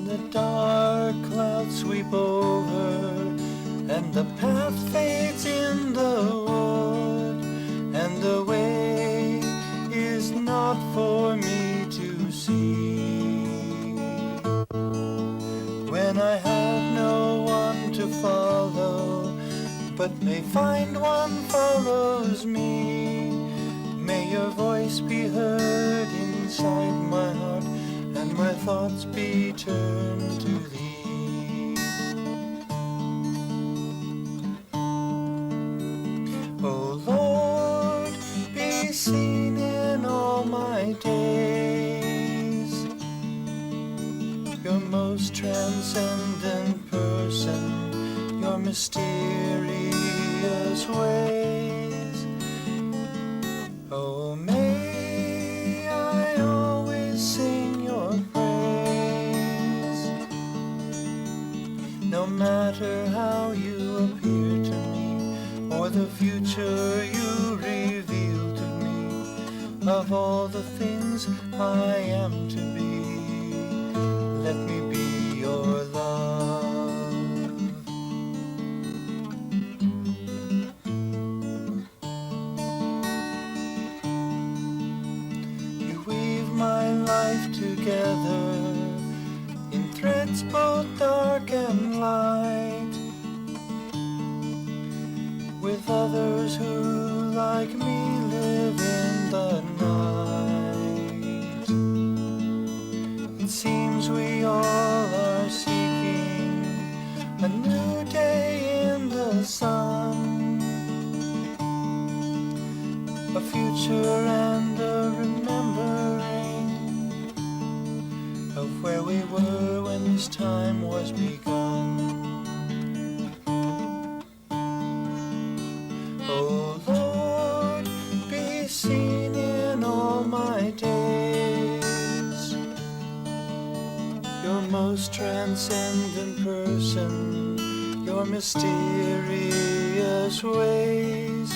when the dark clouds sweep over and the path fades in the wood and the way is not for me to see. When I have no one to follow, but may find one follows me, may your voice be heard inside my heart and my thoughts be turned to thee. O Lord, be seen in all my days, your most transcendent person, your mysterious ways. Oh, may I always sing your praise, no matter how you appear to me, or the future you reveal to me, of all the things I am to be, let me be your love. You weave my life together in threads both dark and light, with others who, like me, live in the night. It seems we all are seeking a new day in the sun, a future and a remembering of where we were when this time was begun. Oh Lord, be seen in all my days, your most transcendent person, your mysterious ways.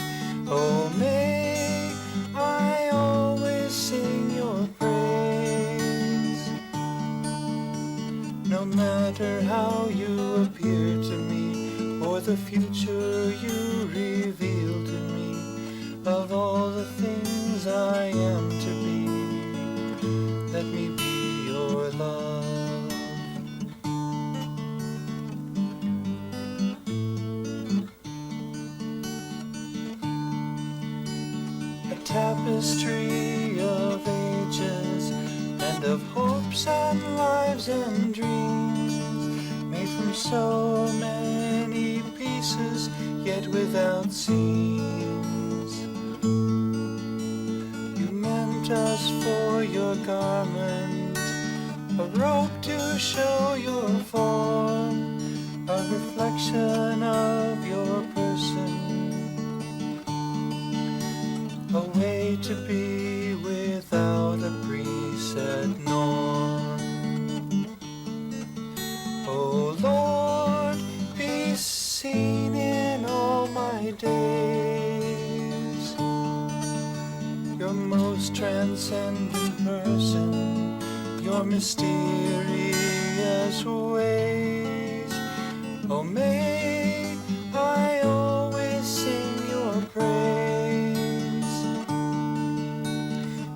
Oh, may I always sing your praise, no matter how you appear to me, or the future you reveal to me, of all the things I am to be, let me be your love. A tapestry of ages and of hopes and lives and dreams, made from so many pieces, yet without seams. You meant us for your garment, a robe to show your form, a reflection of your person, a way to be without a preset norm. Oh Lord, be seen in all my days, your most transcendent person, your mysterious ways. Oh, may I always sing your praise,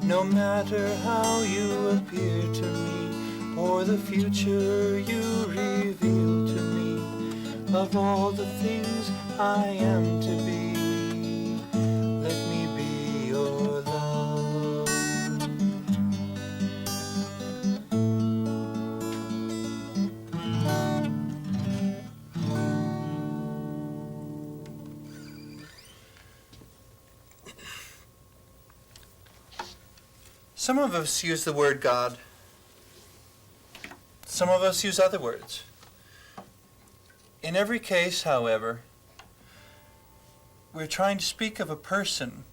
no matter how you appear to me, or the future you reveal to me, of all the things I am to be, let me be your love. Some of us use the word God. Some of us use other words. In every case, however, we're trying to speak of a person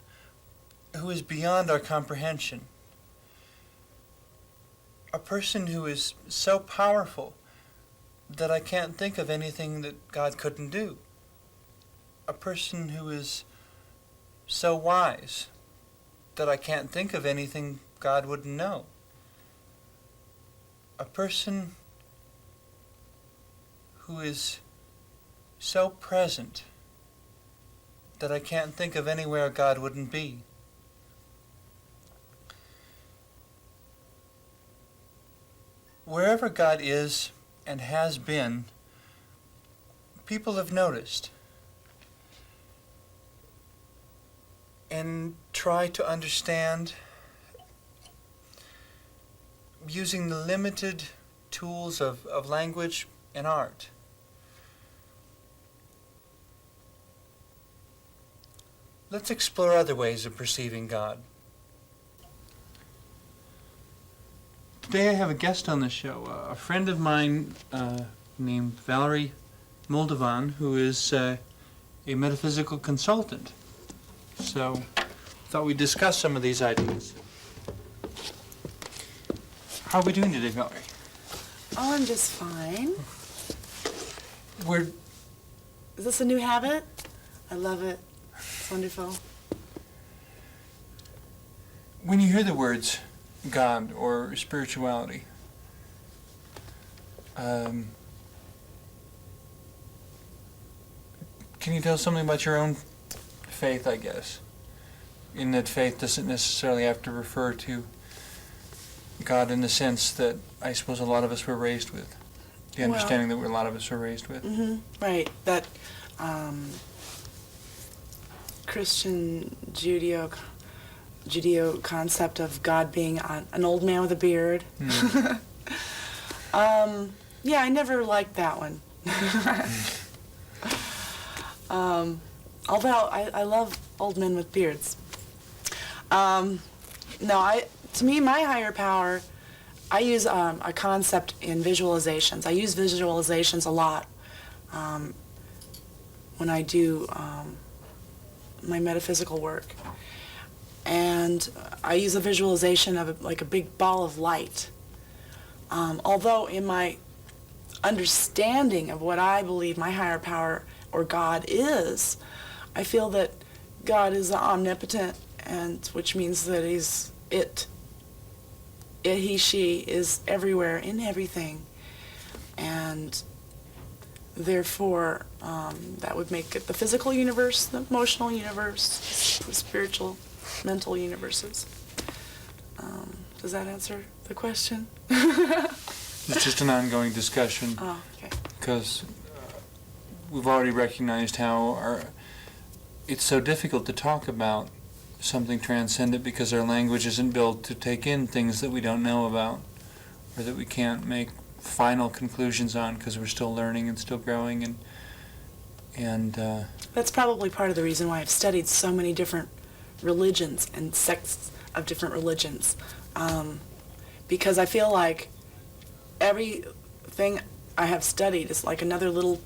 who is beyond our comprehension. A person who is so powerful that I can't think of anything that God couldn't do. A person who is so wise that I can't think of anything God wouldn't know. A person who is so present that I can't think of anywhere God wouldn't be. Wherever God is and has been, people have noticed and try to understand using the limited tools of language and art. Let's explore other ways of perceiving God. Today I have a guest on the show, a friend of mine named Valerie Muldevan, who is a metaphysical consultant. So I thought we'd discuss some of these ideas. How are we doing today, Valerie? Oh, I'm just fine. Is this a new habit? I love it. It's wonderful. When you hear the words God or spirituality, can you tell something about your own faith, I guess? In that faith doesn't necessarily have to refer to God in the sense that I suppose a lot of us were raised with. The understanding that a lot of us were raised with. Mm-hmm, right. That Christian Judeo concept of God being an old man with a beard. Mm. Yeah, I never liked that one. Although I love old men with beards. To me, my higher power, I use a concept in visualizations. I use visualizations a lot when I do my metaphysical work. And I use a visualization of like a big ball of light. Although in my understanding of what I believe my higher power or God is, I feel that God is omnipotent, and which means that he's he, she is everywhere in everything, and therefore that would make it the physical universe, the emotional universe, the spiritual, mental universes. Does that answer the question? It's just an ongoing discussion. Oh, okay. Because we've already recognized how it's so difficult to talk about something transcendent because our language isn't built to take in things that we don't know about or that we can't make final conclusions on because we're still learning and still growing and that's probably part of the reason why I've studied so many different religions and sects of different religions, because I feel like everything I have studied is like another little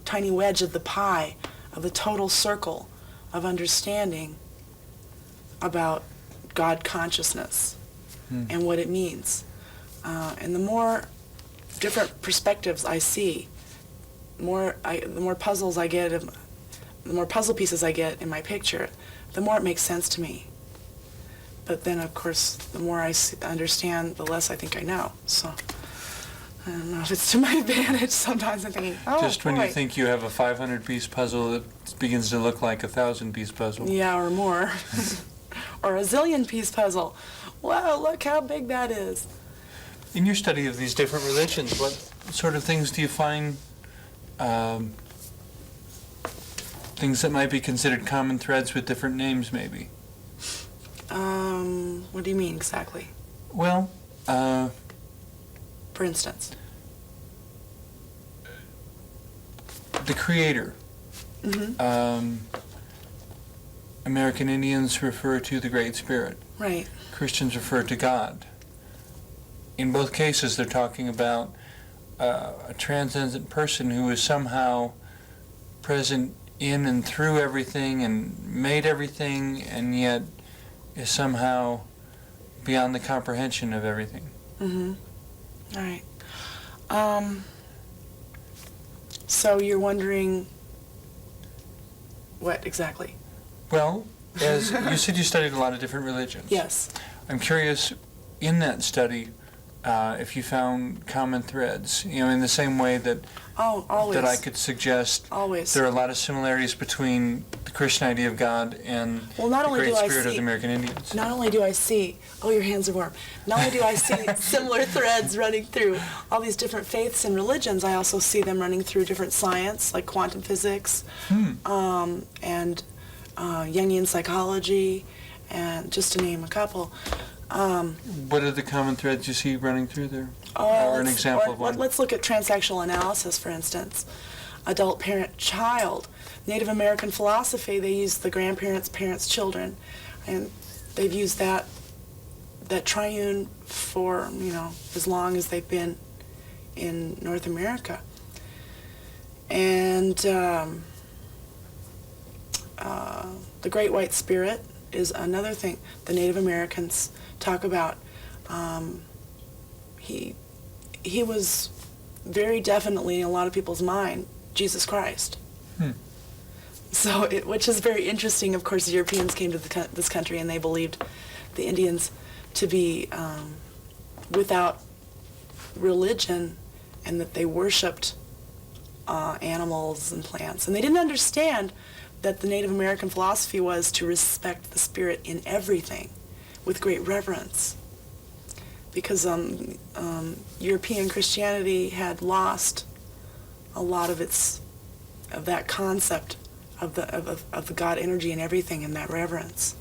tiny wedge of the pie of the total circle of understanding about God consciousness and what it means. And the more different perspectives I see, the more puzzles I get, the more puzzle pieces I get in my picture, the more it makes sense to me. But then, of course, the more I understand, the less I think I know. So I don't know if it's to my advantage. Sometimes I'm thinking, oh, just when boy. you think you have a 500-piece puzzle, it begins to look like a 1,000-piece puzzle. Yeah, or more. Or a zillion-piece puzzle. Wow, look how big that is. In your study of these different religions, what sort of things do you find, things that might be considered common threads with different names, maybe? What do you mean exactly? Well, for instance? The Creator. Mm-hmm. American Indians refer to the Great Spirit. Right. Christians refer to God. In both cases, they're talking about a transcendent person who is somehow present in and through everything and made everything, and yet is somehow beyond the comprehension of everything. Mm-hmm. All right. So you're wondering what exactly? Well, as you said, you studied a lot of different religions. Yes. I'm curious, in that study, if you found common threads, in the same way that always. that I could suggest Always. there are a lot of similarities between the Christian idea of God and the Great Spirit of the American Indians. Not only do I see, your hands are warm. Not only do I see similar threads running through all these different faiths and religions, I also see them running through different science, like quantum physics, and Jungian psychology, and just to name a couple. What are the common threads you see running through there? Or an example of one? Let's look at transactional analysis, for instance. Adult, parent, child. Native American philosophy, they use the grandparents, parents, children. And they've used that triune for, as long as they've been in North America. And the Great White Spirit is another thing the Native Americans talk about. He was very definitely in a lot of people's mind Jesus Christ. So, which is very interesting. Of course, Europeans came to this country and they believed the Indians to be without religion, and that they worshipped animals and plants. And they didn't understand that the Native American philosophy was to respect the spirit in everything with great reverence. Because European Christianity had lost a lot of that concept of the God energy in everything and that reverence.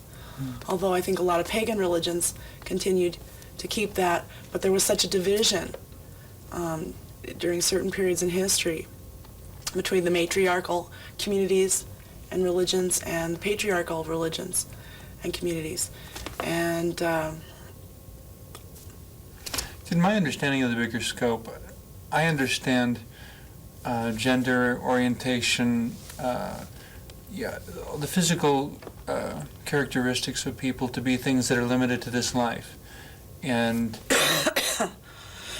Although I think a lot of pagan religions continued to keep that, but there was such a division during certain periods in history between the matriarchal communities and religions and the patriarchal religions and communities. And in my understanding of the bigger scope, I understand gender, orientation, the physical characteristics of people to be things that are limited to this life. And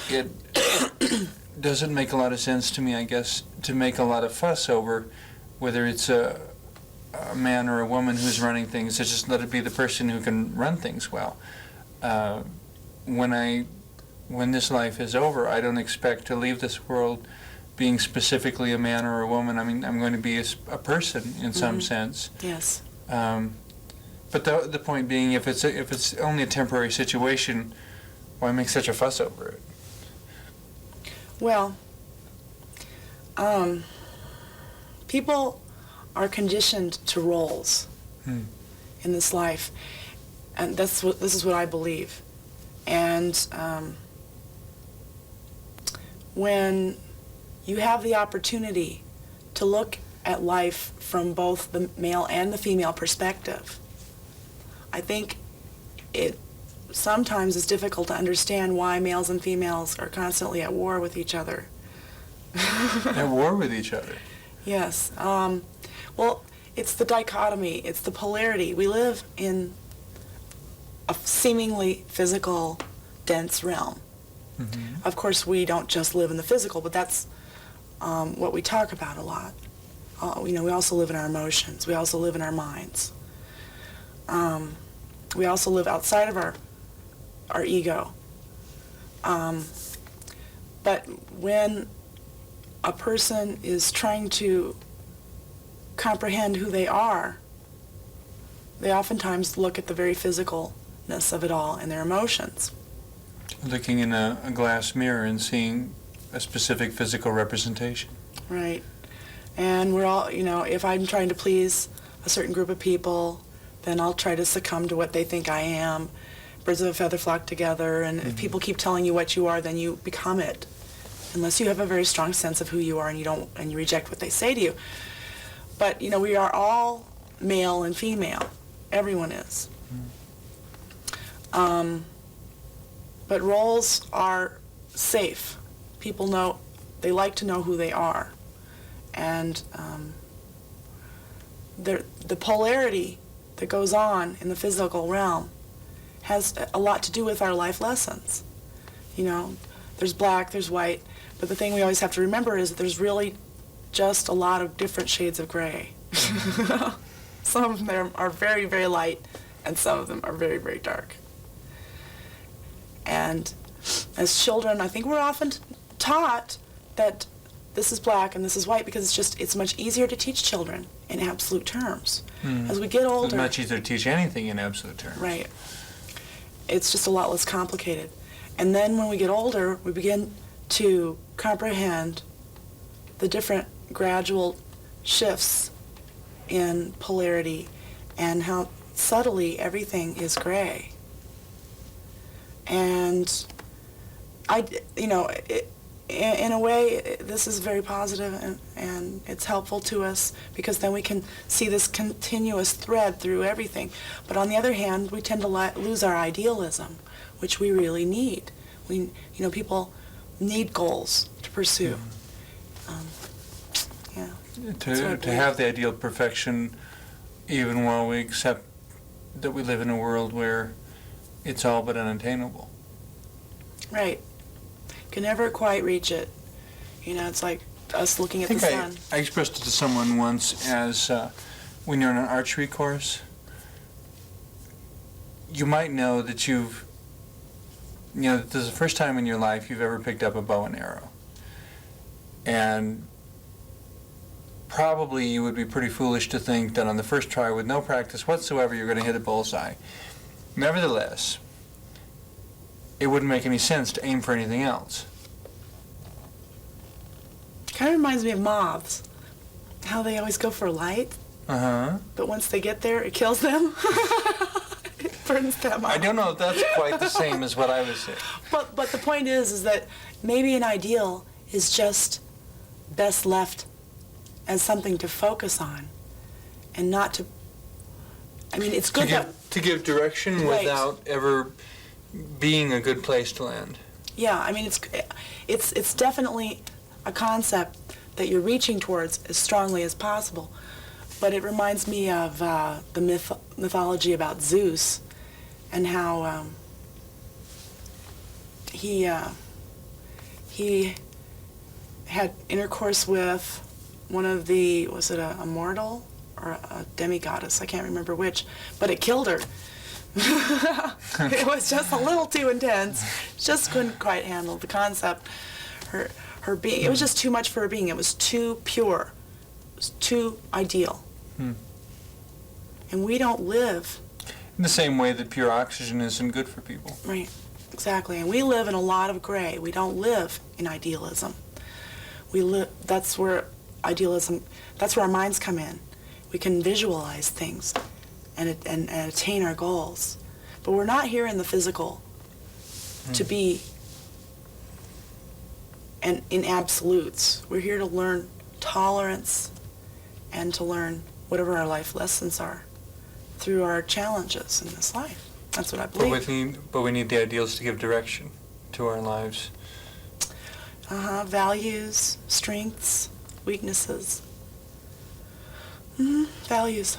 it doesn't make a lot of sense to me, I guess, to make a lot of fuss over whether it's a man or a woman who's running things. Just let it be the person who can run things well. When this life is over, I don't expect to leave this world being specifically a man or a woman. I mean, I'm going to be a person in some sense. Yes. But the point being, if it's only a temporary situation, why make such a fuss over it? Well, people are conditioned to roles in this life, and this is what I believe. And when you have the opportunity to look at life from both the male and the female perspective, I think it sometimes is difficult to understand why males and females are constantly at war with each other. At war with each other? Yes. Well, it's the dichotomy, it's the polarity. We live in a seemingly physical, dense realm. Of course, we don't just live in the physical, but that's what we talk about a lot. We also live in our emotions. We also live in our minds. We also live outside of our ego. But when a person is trying to comprehend who they are, they oftentimes look at the very physicalness of it all and their emotions. Looking in a glass mirror and seeing a specific physical representation. Right. And we're all, if I'm trying to please a certain group of people, then I'll try to succumb to what they think I am. Birds of a feather flock together, and if people keep telling you what you are, then you become it. Unless you have a very strong sense of who you are and you reject what they say to you. But, we are all male and female. Everyone is. But roles are safe. People know, they like to know who they are. And the polarity that goes on in the physical realm has a lot to do with our life lessons. There's black, there's white, but the thing we always have to remember is that there's really just a lot of different shades of gray. Some of them are very, very light, and some of them are very, very dark. And As children, I think we're often taught that this is black and this is white because it's much easier to teach children in absolute terms. As we get older... It's much easier to teach anything in absolute terms. Right. It's just a lot less complicated. And then when we get older, we begin to comprehend the different gradual shifts in polarity and how subtly everything is gray. And in a way, this is very positive and it's helpful to us because then we can see this continuous thread through everything. But on the other hand, we tend to lose our idealism, which we really need. People need goals to pursue. To have the ideal perfection, even while we accept that we live in a world where it's all but unattainable. Right. Can never quite reach it. It's like us looking at the sun. I expressed it to someone once as when you're in an archery course, you might know that this is the first time in your life you've ever picked up a bow and arrow. And probably you would be pretty foolish to think that on the first try with no practice whatsoever you're going to hit a bullseye. Nevertheless, it wouldn't make any sense to aim for anything else. Kind of reminds me of moths. How they always go for light. But once they get there, it kills them. It burns them up. I don't know if that's quite the same as what I was saying. But the point is that maybe an ideal is just best left as something to focus on and not to... it's good to give direction Right. without ever being a good place to land. Yeah, it's definitely a concept that you're reaching towards as strongly as possible. But it reminds me of the mythology about Zeus and how he had intercourse with one of the, was it a mortal or a demigoddess? I can't remember which, but it killed her. It was just a little too intense. Just couldn't quite handle the concept. Her being, it was just too much for her being. It was too pure. It was too ideal. And we don't live... In the same way that pure oxygen isn't good for people. Right, exactly. And we live in a lot of gray. We don't live in idealism. That's where idealism, that's where our minds come in. We can visualize things and attain our goals. But we're not here in the physical to be in absolutes. We're here to learn tolerance and to learn whatever our life lessons are through our challenges in this life. That's what I believe. But we need the ideals to give direction to our lives. Values, strengths, weaknesses. Values.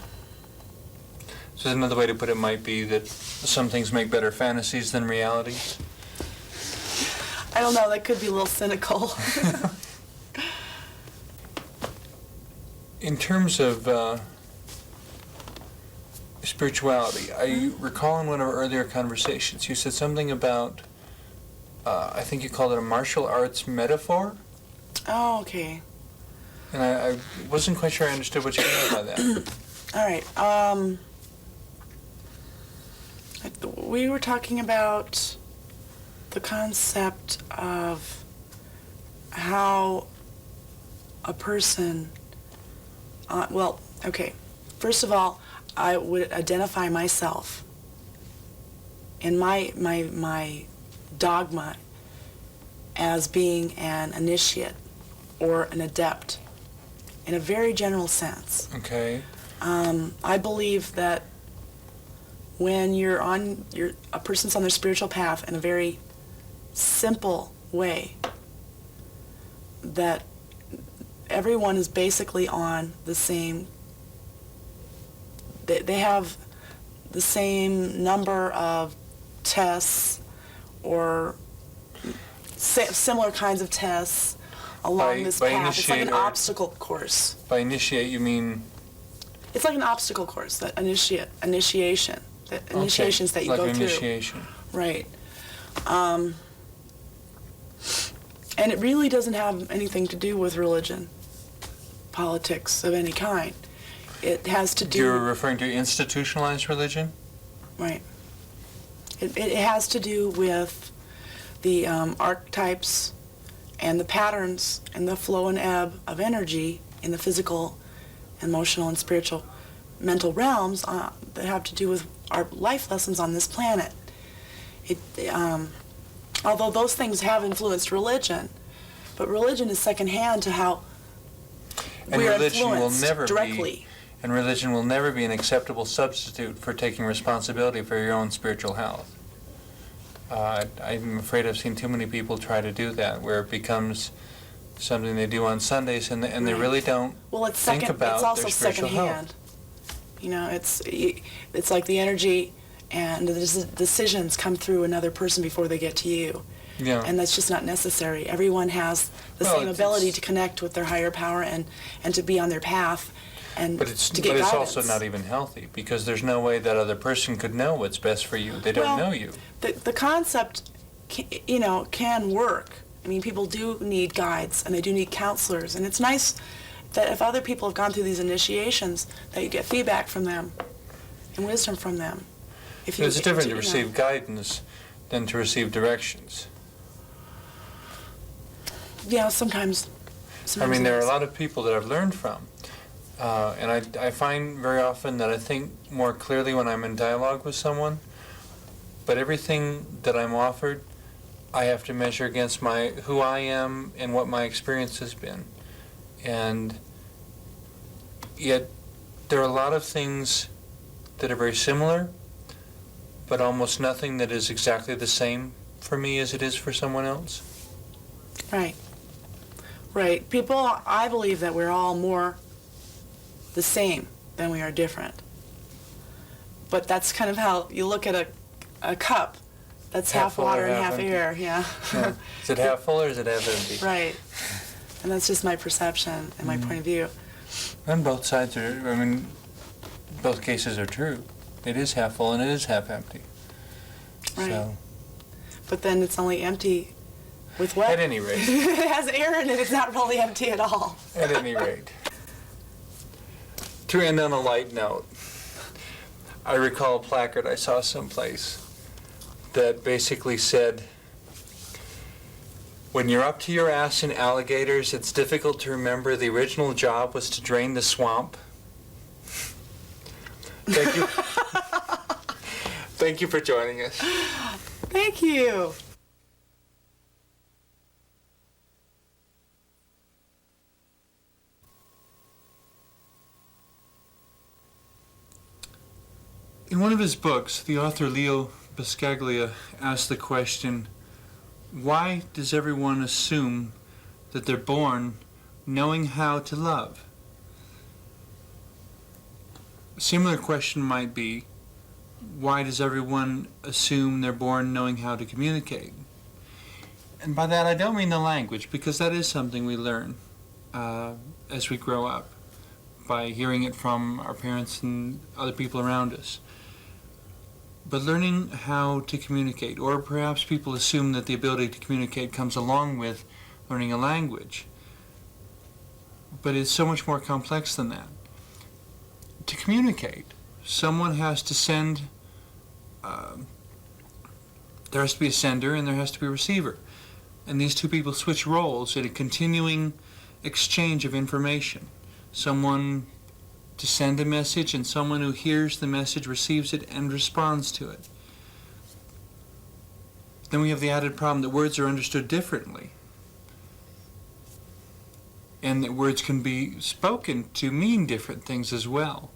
So another way to put it might be that some things make better fantasies than realities. I don't know, that could be a little cynical. In terms of spirituality, I recall in one of our earlier conversations, you said something about, I think you called it a martial arts metaphor? Oh, okay. And I wasn't quite sure I understood what you meant by that. All right. We were talking about the concept of how a person... okay. First of all, I would identify myself in my dogma as being an initiate or an adept in a very general sense. Okay. I believe that when a person's on their spiritual path in a very simple way, that everyone is basically on the same, they have the same number of tests or similar kinds of tests along this path. It's like an obstacle course. By initiate, you mean? It's like an obstacle course, that initiation, that initiations that you like go an through. Initiation. Right. And it really doesn't have anything to do with religion, politics of any kind. It has to do... You're referring to institutionalized religion? Right. It has to do with the archetypes and the patterns and the flow and ebb of energy in the physical, emotional, and spiritual, mental realms that have to do with our life lessons on this planet. Although those things have influenced religion, but religion is secondhand to how we are influenced directly. And religion will never be an acceptable substitute for taking responsibility for your own spiritual health. I'm afraid I've seen too many people try to do that, where it becomes something they do on Sundays, and they really don't think about their spiritual health. You know, it's like the energy and the decisions come through another person before they get to you. Yeah. And that's just not necessary. Everyone has the same ability to connect with their higher power and to be on their path and to get guidance. But it's also not even healthy, because there's no way that other person could know what's best for you. They don't know you. The concept, can work. I mean, people do need guides, and they do need counselors, and it's nice that if other people have gone through these initiations, that you get feedback from them and wisdom from them. It's different to receive guidance than to receive directions. Yeah, sometimes I mean, there are a lot of people that I've learned from, and I find very often that I think more clearly when I'm in dialogue with someone, but everything that I'm offered, I have to measure against who I am and what my experience has been. And yet there are a lot of things that are very similar, but almost nothing that is exactly the same for me as it is for someone else. Right. Right. People, I believe that we're all more the same than we are different. But that's kind of how you look at a cup. That's half water and half air, yeah. Is it half full or is it half empty? Right. And that's just my perception and my point of view. And both sides both cases are true. It is half full and it is half empty. Right. So. But then it's only empty with what? At any rate. It has air in it, it's not really empty at all. At any rate. To end on a light note, I recall a placard I saw someplace that basically said, when you're up to your ass in alligators, it's difficult to remember the original job was to drain the swamp. Thank you. Thank you for joining us. Thank you. In one of his books, the author Leo Buscaglia asked the question, why does everyone assume that they're born knowing how to love? A similar question might be, why does everyone assume they're born knowing how to communicate? And by that I don't mean the language, because that is something we learn as we grow up, by hearing it from our parents and other people around us. But learning how to communicate, or perhaps people assume that the ability to communicate comes along with learning a language. But it's so much more complex than that. To communicate, someone has to send, there has to be a sender and there has to be a receiver. And these two people switch roles in a continuing exchange of information. Someone to send a message, and someone who hears the message, receives it, and responds to it. Then we have the added problem that words are understood differently, and that words can be spoken to mean different things as well.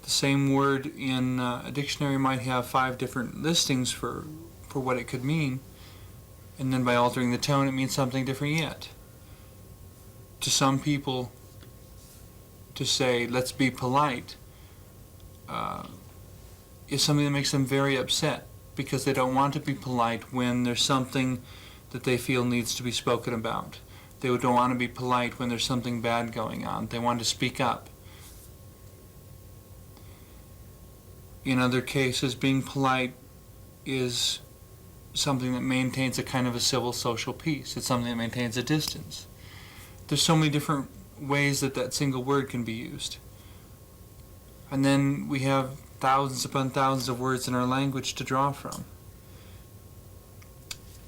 The same word in a dictionary might have 5 different listings for what it could mean, and then by altering the tone it means something different yet. To some people, to say, let's be polite, is something that makes them very upset, because they don't want to be polite when there's something that they feel needs to be spoken about. They don't want to be polite when there's something bad going on. They want to speak up. In other cases, being polite is something that maintains a kind of a civil social peace. It's something that maintains a distance. There's so many different ways that that single word can be used. And then we have thousands upon thousands of words in our language to draw from.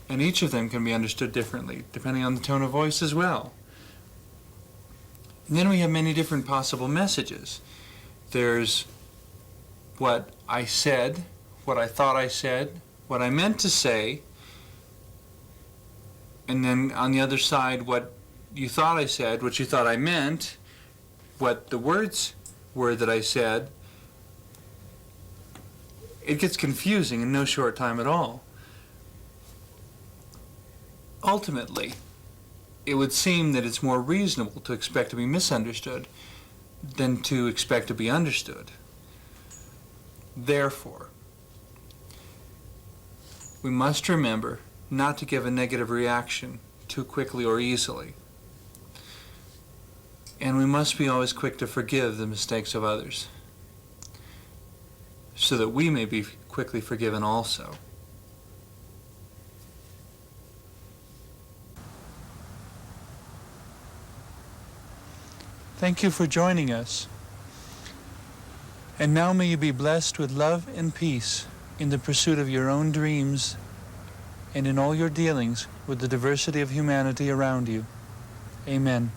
And each of them can be understood differently, depending on the tone of voice as well. And then we have many different possible messages. There's what I said, what I thought I said, what I meant to say, and then on the other side, what you thought I said, what you thought I meant, what the words were that I said. It gets confusing in no short time at all. Ultimately, it would seem that it's more reasonable to expect to be misunderstood than to expect to be understood. Therefore, we must remember not to give a negative reaction too quickly or easily. And we must be always quick to forgive the mistakes of others, so that we may be quickly forgiven also. Thank you for joining us. And now may you be blessed with love and peace in the pursuit of your own dreams and in all your dealings with the diversity of humanity around you. Amen.